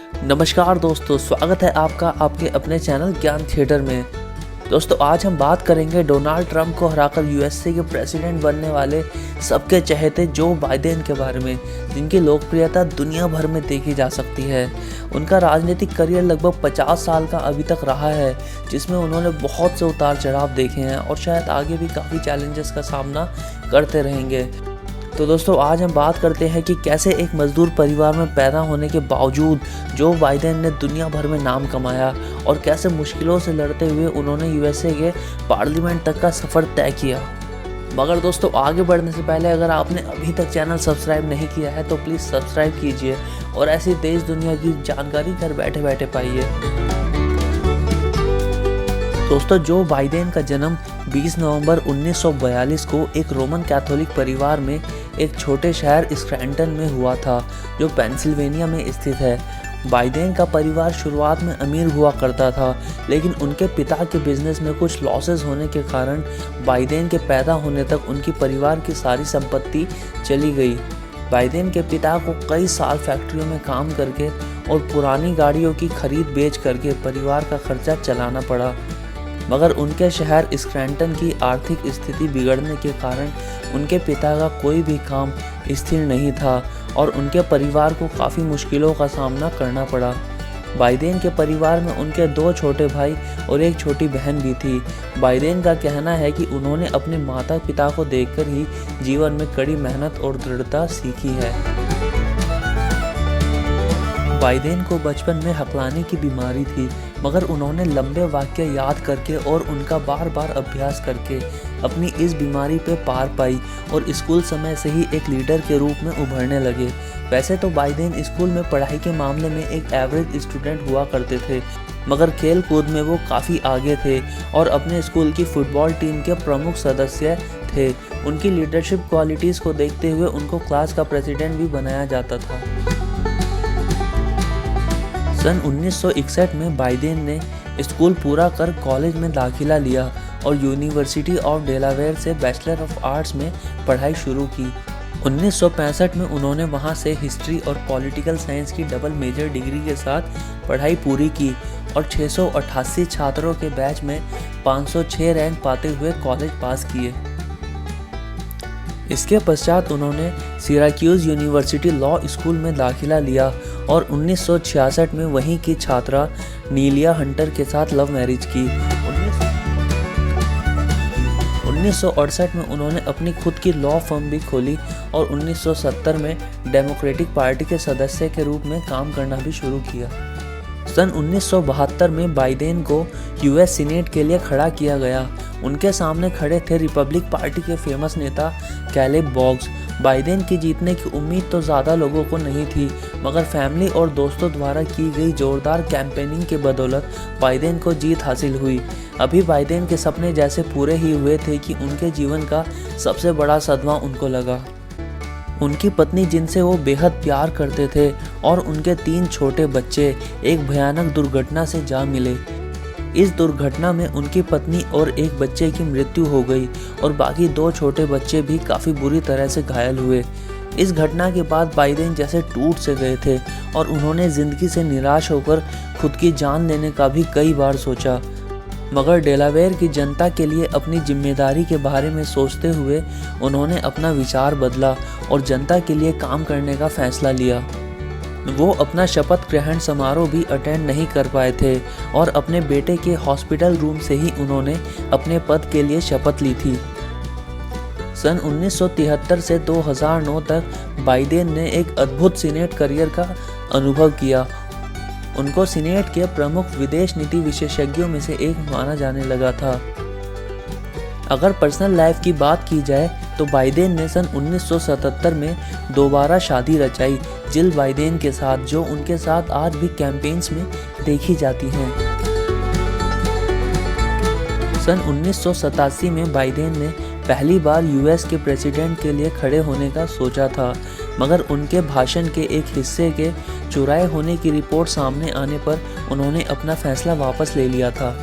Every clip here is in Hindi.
नमस्कार दोस्तों, स्वागत है आपका आपके अपने चैनल ज्ञान थिएटर में। दोस्तों, आज हम बात करेंगे डोनाल्ड ट्रंप को हराकर यूएसए के प्रेसिडेंट बनने वाले सबके चहेते जो बाइडेन के बारे में, जिनकी लोकप्रियता दुनिया भर में देखी जा सकती है। उनका राजनीतिक करियर लगभग 50 साल का अभी तक रहा है, जिसमें उन्होंने बहुत से उतार चढ़ाव देखे हैं और शायद आगे भी काफ़ी चैलेंजेस का सामना करते रहेंगे। तो दोस्तों, आज हम बात करते हैं कि कैसे एक मजदूर परिवार में पैदा होने के बावजूद जो बाइडेन ने दुनिया भर में नाम कमाया और कैसे मुश्किलों से लड़ते हुए उन्होंने यूएसए के पार्लियामेंट तक का सफ़र तय किया। मगर दोस्तों, आगे बढ़ने से पहले अगर आपने अभी तक चैनल सब्सक्राइब नहीं किया है तो प्लीज़ सब्सक्राइब कीजिए और ऐसी देश दुनिया की जानकारी घर बैठे बैठे पाइए। दोस्तों, जो बाइडेन का जन्म 20 नवंबर 1942 को एक रोमन कैथोलिक परिवार में एक छोटे शहर स्क्रैंटन में हुआ था, जो पेंसिल्वेनिया में स्थित है। बाइडेन का परिवार शुरुआत में अमीर हुआ करता था, लेकिन उनके पिता के बिजनेस में कुछ लॉसेस होने के कारण बाइडेन के पैदा होने तक उनकी परिवार की सारी संपत्ति चली गई। बाइडेन के पिता को कई साल फैक्ट्रियों में काम करके और पुरानी गाड़ियों की खरीद बेच करके परिवार का खर्चा चलाना पड़ा। मगर उनके शहर स्क्रैंटन की आर्थिक स्थिति बिगड़ने के कारण उनके पिता का कोई भी काम स्थिर नहीं था और उनके परिवार को काफ़ी मुश्किलों का सामना करना पड़ा। बाइडेन के परिवार में उनके 2 छोटे भाई और एक छोटी बहन भी थी। बाइडेन का कहना है कि उन्होंने अपने माता पिता को देखकर ही जीवन में कड़ी मेहनत और दृढ़ता सीखी है। बाइडेन को बचपन में हकलाने की बीमारी थी, मगर उन्होंने लंबे वाक्य याद करके और उनका बार बार अभ्यास करके अपनी इस बीमारी पे पार पाई और स्कूल समय से ही एक लीडर के रूप में उभरने लगे। वैसे तो बाइडेन स्कूल में पढ़ाई के मामले में एक एवरेज स्टूडेंट हुआ करते थे, मगर खेल कूद में वो काफ़ी आगे थे और अपने स्कूल की फुटबॉल टीम के प्रमुख सदस्य थे। उनकी लीडरशिप क्वालिटीज़ को देखते हुए उनको क्लास का प्रेसिडेंट भी बनाया जाता था। सन 1961 में बाइडेन ने स्कूल पूरा कर कॉलेज में दाखिला लिया और यूनिवर्सिटी ऑफ डेलावेयर से बैचलर ऑफ आर्ट्स में पढ़ाई शुरू की। 1965 में उन्होंने वहां से हिस्ट्री और पॉलिटिकल साइंस की डबल मेजर डिग्री के साथ पढ़ाई पूरी की और 688 छात्रों के बैच में 506 रैंक पाते हुए कॉलेज पास किए। इसके पश्चात उन्होंने सिराक्यूज यूनिवर्सिटी लॉ स्कूल में दाखिला लिया और 1966 में वहीं की छात्रा नीलिया हंटर के साथ लव मैरिज की। 1968 में उन्होंने अपनी खुद की लॉ फर्म भी खोली और 1970 में डेमोक्रेटिक पार्टी के सदस्य के रूप में काम करना भी शुरू किया। सन 1972 में बाइडेन को यूएस सीनेट के लिए खड़ा किया गया। उनके सामने खड़े थे रिपब्लिक पार्टी के फेमस नेता कैलेब बॉग्स। बाइडेन की जीतने की उम्मीद तो ज़्यादा लोगों को नहीं थी, मगर फैमिली और दोस्तों द्वारा की गई जोरदार कैंपेनिंग के बदौलत बाइडेन को जीत हासिल हुई। अभी बाइडेन के सपने जैसे पूरे ही हुए थे कि उनके जीवन का सबसे बड़ा सदमा उनको लगा। उनकी पत्नी, जिनसे वो बेहद प्यार करते थे, और उनके 3 छोटे बच्चे एक भयानक दुर्घटना से जा मिले। इस दुर्घटना में उनकी पत्नी और एक बच्चे की मृत्यु हो गई और बाकी 2 छोटे बच्चे भी काफ़ी बुरी तरह से घायल हुए। इस घटना के बाद बाइडेन जैसे टूट से गए थे और उन्होंने ज़िंदगी से निराश होकर खुद की जान लेने का भी कई बार सोचा। मगर डेलावेयर की जनता के लिए अपनी जिम्मेदारी के बारे में सोचते हुए उन्होंने अपना विचार बदला और जनता के लिए काम करने का फैसला लिया। वो अपना शपथ ग्रहण समारोह भी अटेंड नहीं कर पाए थे और अपने बेटे के हॉस्पिटल रूम से ही उन्होंने अपने पद के लिए शपथ ली थी। सन 1973 से 2009 तक बाइडेन ने एक अद्भुत सीनेट करियर का अनुभव किया। उनको सीनेट के प्रमुख विदेश नीति विशेषज्ञों में से एक माना जाने लगा था। अगर पर्सनल लाइफ की बात की जाए तो बाइडेन ने सन 1977 में दोबारा शादी रचाई जिल बाइडेन के साथ, जो उनके साथ आज भी कैंपेन्स में देखी जाती हैं। सन 1987 में बाइडेन ने पहली बार यूएस के प्रेसिडेंट के लिए खड़े होने का सोचा था, मगर उनके भाषण के एक हिस्से के चुराए होने की रिपोर्ट सामने आने पर उन्होंने अपना फैसला वापस ले लिया था।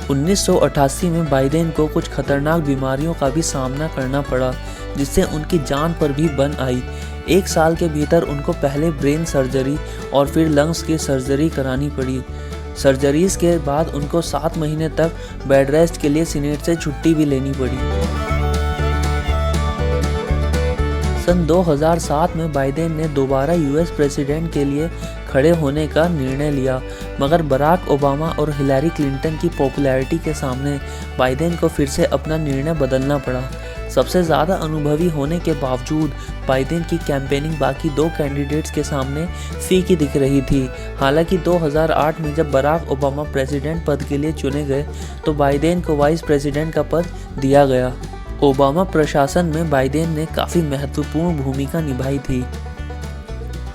1988 में बाइडेन को कुछ खतरनाक बीमारियों का भी सामना करना पड़ा, जिससे उनकी जान पर भी बन आई। 1 साल के भीतर उनको पहले ब्रेन सर्जरी और फिर लंग्स की सर्जरी करानी पड़ी। सर्जरीज के बाद उनको 7 महीने तक बेड रेस्ट के लिए सीनेट से छुट्टी भी लेनी पड़ी। सन 2007 में बाइडेन ने दोबारा यूएस प्रेसिडेंट के लिए खड़े होने का निर्णय लिया, मगर बराक ओबामा और हिलैरी क्लिंटन की पॉपुलैरिटी के सामने बाइडेन को फिर से अपना निर्णय बदलना पड़ा। सबसे ज़्यादा अनुभवी होने के बावजूद बाइडेन की कैंपेनिंग बाकी 2 कैंडिडेट्स के सामने फीकी दिख रही थी। हालांकि 2008 में जब बराक ओबामा प्रेसिडेंट पद के लिए चुने गए तो बाइडेन को वाइस प्रेसिडेंट का पद दिया गया। ओबामा प्रशासन में बाइडेन ने काफ़ी महत्वपूर्ण भूमिका निभाई थी।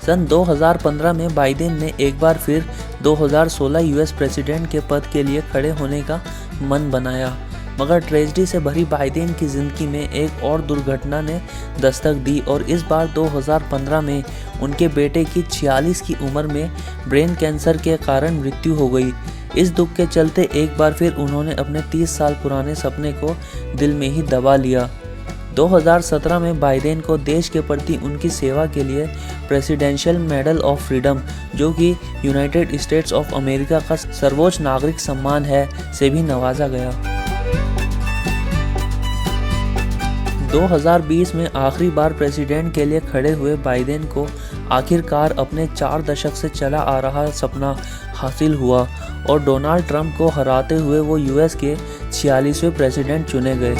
सन 2015 में बाइडेन ने एक बार फिर 2016 यूएस प्रेसिडेंट के पद के लिए खड़े होने का मन बनाया, मगर ट्रेजेडी से भरी बाइडेन की ज़िंदगी में एक और दुर्घटना ने दस्तक दी और इस बार 2015 में उनके बेटे की 46 की उम्र में ब्रेन कैंसर के कारण मृत्यु हो गई। इस दुख के चलते एक बार फिर उन्होंने अपने 30 साल पुराने सपने को दिल में ही दबा लिया। 2017 में बाइडेन को देश के प्रति उनकी सेवा के लिए प्रेसिडेंशियल मेडल ऑफ फ्रीडम, जो कि यूनाइटेड स्टेट्स ऑफ अमेरिका का सर्वोच्च नागरिक सम्मान है, से भी नवाजा गया। 2020 में आखिरी बार प्रेसिडेंट के लिए खड़े हुए बाइडेन को आखिरकार अपने 4 दशक से चला आ रहा सपना हासिल हुआ और डोनाल्ड ट्रंप को हराते हुए वो यूएस के 46वें प्रेसिडेंट चुने गए।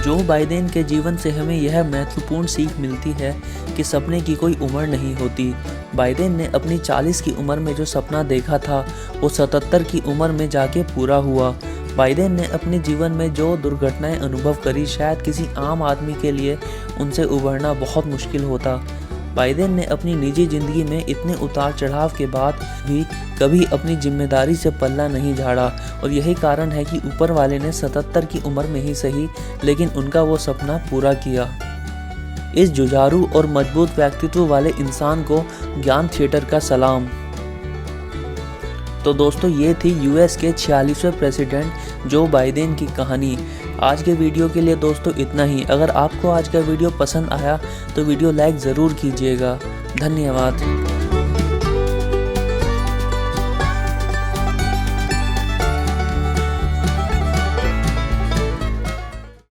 जो बाइडेन के जीवन से हमें यह महत्वपूर्ण सीख मिलती है कि सपने की कोई उम्र नहीं होती। बाइडेन ने अपनी 40 की उम्र में जो सपना देखा था वो 77 की उम्र में जाके पूरा हुआ। बाइडेन ने अपने जीवन में जो दुर्घटनाएं अनुभव करी, शायद किसी आम आदमी के लिए उनसे उभरना बहुत मुश्किल होता। बाइडेन ने अपनी निजी ज़िंदगी में इतने उतार चढ़ाव के बाद भी कभी अपनी जिम्मेदारी से पल्ला नहीं झाड़ा और यही कारण है कि ऊपर वाले ने 77 की उम्र में ही सही, लेकिन उनका वो सपना पूरा किया। इस जुझारू और मजबूत व्यक्तित्व वाले इंसान को ज्ञान थिएटर का सलाम। तो दोस्तों, ये थी यूएस के 46वें प्रेसिडेंट जो बाइडेन की कहानी। आज के वीडियो के लिए दोस्तों इतना ही। अगर आपको आज का वीडियो पसंद आया तो वीडियो लाइक ज़रूर कीजिएगा। धन्यवाद।